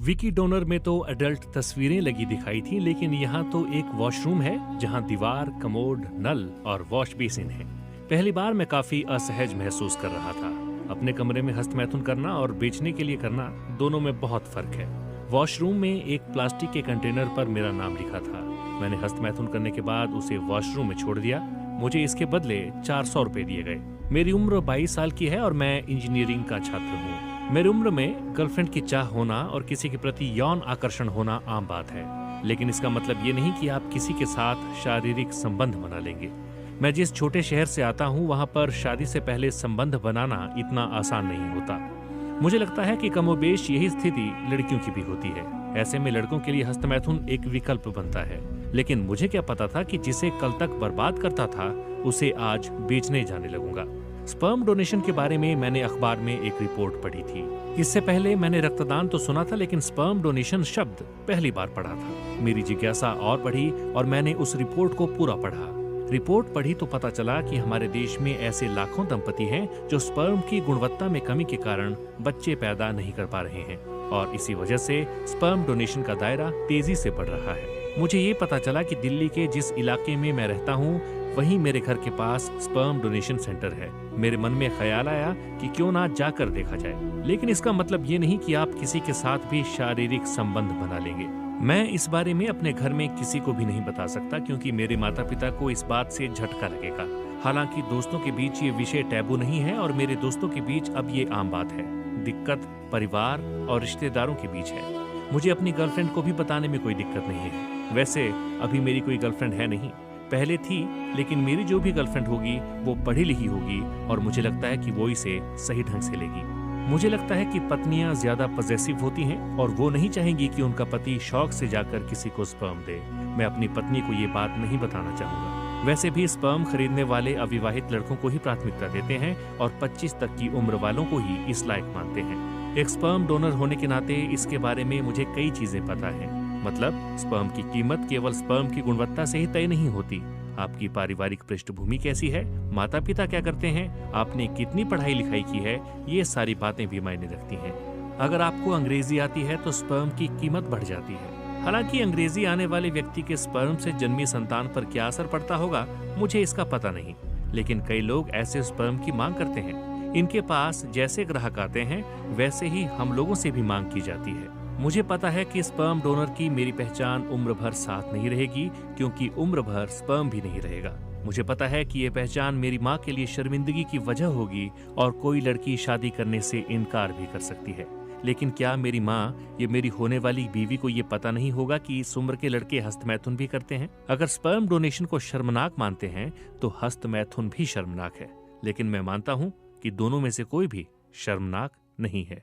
Vicky donor में तो adult तस्वीरें लगी दिखाई थी, लेकिन यहाँ तो एक वॉशरूम है जहाँ दीवार, कमोड, नल और वॉश बेसिन है। पहली बार मैं काफी असहज महसूस कर रहा था। अपने कमरे में हस्तमैथुन करना और बेचने के लिए करना, दोनों में बहुत फर्क है। वॉशरूम में एक प्लास्टिक के कंटेनर पर मेरा नाम लिखा था। मैंने हस्तमैथुन करने के बाद उसे वॉशरूम में छोड़ दिया। मुझे इसके बदले 400 रुपए दिए गए। मेरी उम्र 22 साल की है और मैं इंजीनियरिंग का छात्र हूँ। मेरी उम्र में गर्लफ्रेंड की चाह होना और किसी के प्रति यौन आकर्षण होना आम बात है, लेकिन इसका मतलब ये नहीं कि आप किसी के साथ शारीरिक संबंध बना लेंगे। मैं जिस छोटे शहर से आता हूँ, वहाँ पर शादी से पहले संबंध बनाना इतना आसान नहीं होता। मुझे लगता है कि कमोबेश यही स्थिति लड़कियों की भी होती है। ऐसे में लड़कों के लिए हस्तमैथुन एक विकल्प बनता है, लेकिन मुझे क्या पता था कि जिसे कल तक बर्बाद करता था उसे आज बेचने जाने लगूंगा। स्पर्म डोनेशन के बारे में मैंने अखबार में एक रिपोर्ट पढ़ी थी। इससे पहले मैंने रक्तदान तो सुना था, लेकिन स्पर्म डोनेशन शब्द पहली बार पढ़ा था। मेरी जिज्ञासा और बढ़ी और मैंने उस रिपोर्ट को पूरा पढ़ा। रिपोर्ट पढ़ी तो पता चला कि हमारे देश में ऐसे लाखों दंपति हैं जो स्पर्म की गुणवत्ता में कमी के कारण बच्चे पैदा नहीं कर पा रहे हैं, और इसी वजह से स्पर्म डोनेशन का दायरा तेजी से बढ़ रहा है। मुझे ये पता चला कि दिल्ली के जिस इलाके में मैं रहता हूँ, वहीं मेरे घर के पास स्पर्म डोनेशन सेंटर है। मेरे मन में ख्याल आया कि क्यों ना जाकर देखा जाए, लेकिन इसका मतलब ये नहीं कि आप किसी के साथ भी शारीरिक संबंध बना लेंगे। मैं इस बारे में अपने घर में किसी को भी नहीं बता सकता, क्योंकि मेरे माता पिता को इस बात से झटका लगेगा। हालांकि दोस्तों के बीच ये विषय टैबू नहीं है और मेरे दोस्तों के बीच अब ये आम बात है। दिक्कत परिवार और रिश्तेदारों के बीच है। मुझे अपनी गर्लफ्रेंड को भी बताने में कोई दिक्कत नहीं है। वैसे अभी मेरी कोई गर्लफ्रेंड है नहीं, पहले थी, लेकिन मेरी जो भी गर्लफ्रेंड होगी वो पढ़ी लिखी होगी और मुझे लगता है कि वो इसे सही ढंग से लेगी। मुझे लगता है कि पत्नियां ज्यादा पॉजेसिव होती हैं और वो नहीं चाहेंगी कि उनका पति शौक से जाकर किसी को स्पर्म दे। मैं अपनी पत्नी को ये बात नहीं बताना चाहूंगा। वैसे भी स्पर्म खरीदने वाले अविवाहित लड़कों को ही प्राथमिकता देते हैं और 25 तक की उम्र वालों को ही इस लायक मानते हैं। एक स्पर्म डोनर होने के नाते इसके बारे में मुझे कई चीजें पता है। मतलब स्पर्म की कीमत केवल स्पर्म की गुणवत्ता से ही तय नहीं होती। आपकी पारिवारिक पृष्ठभूमि कैसी है, माता पिता क्या करते हैं, आपने कितनी पढ़ाई लिखाई की है, ये सारी बातें भी मायने रखती हैं। अगर आपको अंग्रेजी आती है तो स्पर्म की कीमत बढ़ जाती है। हालांकि अंग्रेजी आने वाले व्यक्ति के स्पर्म से जन्मी संतान पर क्या असर पड़ता होगा, मुझे इसका पता नहीं, लेकिन कई लोग ऐसे स्पर्म की मांग करते हैं। इनके पास जैसे ग्राहक आते हैं वैसे ही हम लोगों से भी मांग की जाती है। मुझे पता है कि स्पर्म डोनर की मेरी पहचान उम्र भर साथ नहीं रहेगी, क्योंकि उम्र भर स्पर्म भी नहीं रहेगा। मुझे पता है कि ये पहचान मेरी माँ के लिए शर्मिंदगी की वजह होगी और कोई लड़की शादी करने से इनकार भी कर सकती है। लेकिन क्या मेरी माँ, ये मेरी होने वाली बीवी को ये पता नहीं होगा कि इस उम्र के लड़के हस्तमैथुन भी करते हैं? अगर स्पर्म डोनेशन को शर्मनाक मानते हैं तो हस्तमैथुन भी शर्मनाक है, लेकिन मैं मानता हूँ कि दोनों में से कोई भी शर्मनाक नहीं है।